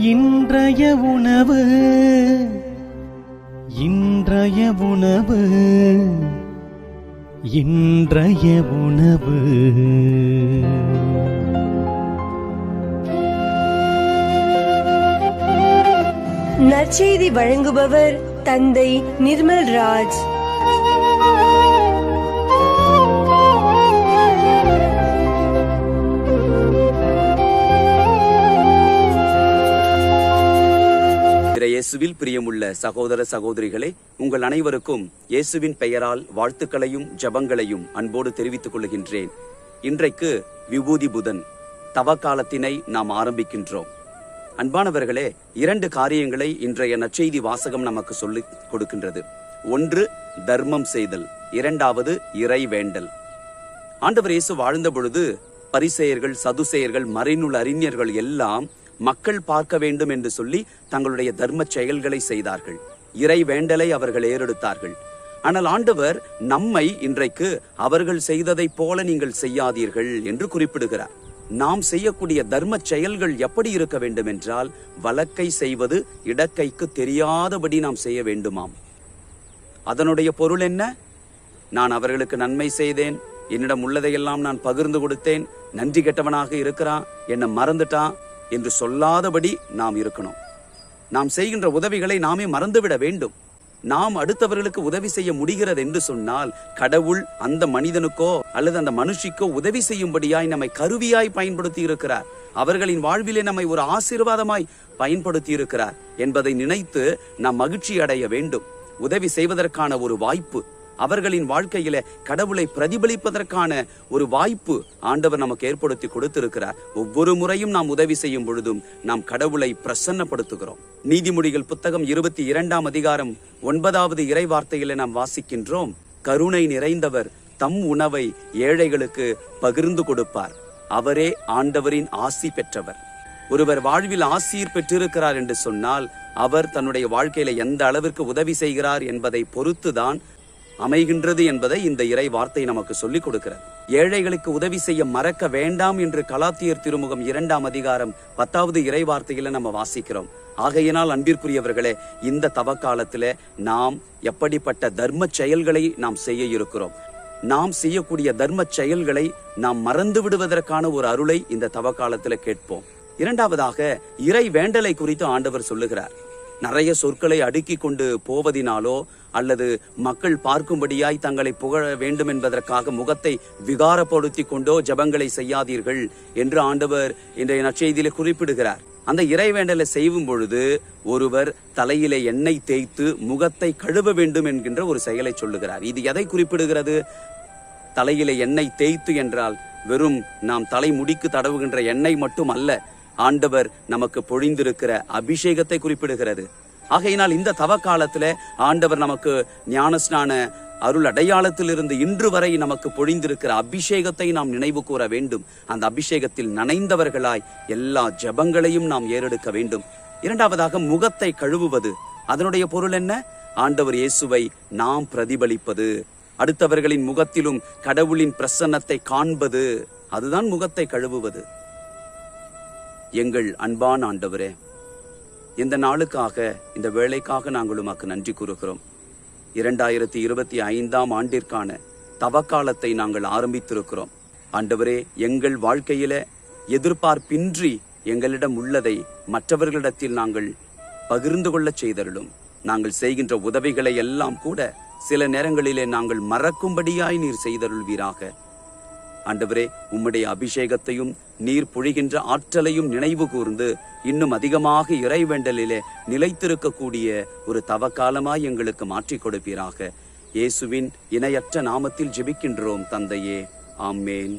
இன்றைய உணவு இன்றைய உணவு இன்றைய உணவு. நற்செய்தி வழங்குபவர் தந்தை நிர்மல் ராஜ். இயேசுவில் பிரியமுள்ள சகோதர சகோதரிகளே, உங்கள் அனைவருக்கும் இயேசுவின் பெயரால் வாழ்த்துக்களையும் ஜபங்களையும் அன்போடு தெரிவித்துக் கொள்கின்றேன். இன்றைக்கு விபூதி புதன், தவக்காலத்தினை நாம் ஆரம்பிக்கின்றோம். அன்பானவர்களே, 2 காரியங்களை இன்றைய நற்செய்தி வாசகம் நமக்கு சொல்லிக் கொடுக்கின்றது. ஒன்று தர்மம் செய்தல், 2வது இறை வேண்டல். ஆண்டவர் இயேசு வாழ்ந்த பொழுது பரிசேயர்கள், சதுசேயர்கள், மறைநூல் அறிஞர்கள் எல்லாம் மக்கள் பார்க்க வேண்டும் என்று சொல்லி தங்களுடைய தர்ம செயல்களை செய்தார்கள். இறை வேண்டலை அவர்கள் ஏறெடுத்தார்கள். ஆனால் ஆண்டவர் நம்மை இன்றைக்கு அவர்கள் செய்ததை போல நீங்கள் செய்யாதீர்கள் என்று குறிப்பிடுகிறார். நாம் செய்யக்கூடிய தர்ம செயல்கள் எப்படி இருக்க வேண்டும் என்றால், வலக்கை செய்வது இடக்கைக்கு தெரியாதபடி நாம் செய்ய வேண்டுமாம். அதனுடைய பொருள் என்ன? நான் அவர்களுக்கு நன்மை செய்தேன், என்னிடம் உள்ளதையெல்லாம் நான் பகிர்ந்து கொடுத்தேன், நன்றி கெட்டவனாக இருக்கிறான், என்னை மறந்துட்டான் என்று சொல்லாதபடி நாம் இருக்கணும். நாம் செய்கின்ற உதவிகளை நாமே மறந்துவிட வேண்டும். நாம் அடுத்தவர்களுக்கு உதவி செய்ய முடிகிறது என்று சொன்னால், கடவுள் அந்த மனிதனுக்கோ அல்லது அந்த மனுஷிக்கோ உதவி செய்யும்படியாய் நம்மை கருவியாய் பயன்படுத்தி இருக்கிறார். அவர்களின் வாழ்விலே நம்மை ஒரு ஆசீர்வாதமாய் பயன்படுத்தி இருக்கிறார் என்பதை நினைத்து நாம் மகிழ்ச்சி அடைய வேண்டும். உதவி செய்வதற்கான ஒரு வாய்ப்பு, அவர்களின் வாழ்க்கையில கடவுளை பிரதிபலிப்பதற்கான ஒரு வாய்ப்பு ஆண்டவர் நமக்கு ஏற்படுத்தி கொடுத்திருக்கிறார். ஒவ்வொரு முறையும் நாம் உதவி செய்யும் பொழுதும் நாம் கடவுளை பிரசன்னப்படுத்துகிறோம். நீதிமொழிகள் புத்தகம் 22ஆம் அதிகாரம் 9வது இறை வார்த்தையில நாம் வாசிக்கின்றோம், கருணை நிறைந்தவர் தம் உணவை ஏழைகளுக்கு பகிர்ந்து கொடுப்பார், அவரே ஆண்டவரின் ஆசி பெற்றவர். ஒருவர் வாழ்வில் ஆசீர் பெற்றிருக்கிறார் என்று சொன்னால், அவர் தன்னுடைய வாழ்க்கையில எந்த அளவிற்கு உதவி செய்கிறார் என்பதை பொறுத்துதான் அமைகின்றது என்பதை இந்த இறை வார்த்தை நமக்கு சொல்லிக் கொடுக்கிறது. ஏழைகளுக்கு உதவி செய்ய மறக்க வேண்டாம் என்று கலாத்தியர் திருமுகம் 2ஆம் அதிகாரம் 10வது இறை வார்த்தையில நம்ம வாசிக்கிறோம். ஆகையினால் அன்பிற்குரியவர்களே, இந்த தவக்காலத்தில நாம் எப்படிப்பட்ட தர்ம செயல்களை நாம் செய்ய இருக்கிறோம்? நாம் செய்யக்கூடிய தர்ம செயல்களை நாம் மறந்து விடுவதற்கான ஒரு அருளை இந்த தவக்காலத்தில கேட்போம். 2வதாக இறை வேண்டலை குறித்து ஆண்டவர் சொல்லுகிறார். நிறைய சொற்களை அடுக்கி கொண்டு போவதினாலோ அல்லது மக்கள் பார்க்கும்படியாய் தங்களை புகழ வேண்டும் என்பதற்காக முகத்தை விகாரப்படுத்தி கொண்டோ ஜபங்களை செய்யாதீர்கள் என்று ஆண்டவர் இன்றைய நற்செய்தியிலே குறிப்பிடுகிறார். அந்த இறைவேண்டலை செய்யும் பொழுது ஒருவர் தலையிலே எண்ணெய் தேய்த்து முகத்தை கழுவ வேண்டும் என்கின்ற ஒரு செயலை சொல்லுகிறார். இது எதை குறிப்பிடுகிறது? தலையிலே எண்ணெய் தேய்த்து என்றால் வெறும் நாம் தலை முடிக்கு தடவுகின்ற எண்ணெய் மட்டும் அல்ல, ஆண்டவர் நமக்கு பொழிந்திருக்கிற அபிஷேகத்தை குறிப்பிடுகிறது. ஆகையினால் இந்த தவக்காலத்துல ஆண்டவர் நமக்கு ஞானஸ்நான அருள் அடையாளத்திலிருந்து இன்று வரை நமக்கு பொழிந்திருக்கிற அபிஷேகத்தை நாம் நினைவு கூற வேண்டும். அந்த அபிஷேகத்தில் நனைந்தவர்களாய் எல்லா ஜபங்களையும் நாம் ஏறெடுக்க வேண்டும். 2வதாக முகத்தை கழுவுவது, அதனுடைய பொருள் என்ன? ஆண்டவர் இயேசுவை நாம் பிரதிபலிப்பது, அடுத்தவர்களின் முகத்திலும் கடவுளின் பிரசன்னத்தை காண்பது, அதுதான் முகத்தை கழுவுவது. எங்கள் அன்பான ஆண்டவரே, இந்த நாளுக்காக, இந்த வேளைக்காக நாங்கள் உமக்கு நன்றி கூறுகிறோம். 2025ஆம் ஆண்டிற்கான தவக்காலத்தை நாங்கள் ஆரம்பித்திருக்கிறோம். ஆண்டவரே, எங்கள் வாழ்க்கையில எதிர்பார்ப்பின்றி எங்களிடம் உள்ளதை மற்றவர்களிடத்தில் நாங்கள் பகிர்ந்து கொள்ள செய்தருளும். நாங்கள் செய்கின்ற உதவிகளை எல்லாம் கூட சில நேரங்களிலே நாங்கள் மறக்கும்படியாய் நீர் செய்தருள்வீராக. ஆண்டவரே, உம்முடைய அபிஷேகத்தையும் நீர் பொழிகின்ற ஆற்றலையும் நினைவு கூர்ந்து இன்னும் அதிகமாக இறைவேண்டலிலே நிலைத்திருக்கக்கூடிய ஒரு தவக்காலமாய் எங்களுக்கு மாற்றிக் கொடுப்பீராக. இயேசுவின் இணையற்ற நாமத்தில் ஜெபிக்கின்றோம் தந்தையே, ஆமேன்.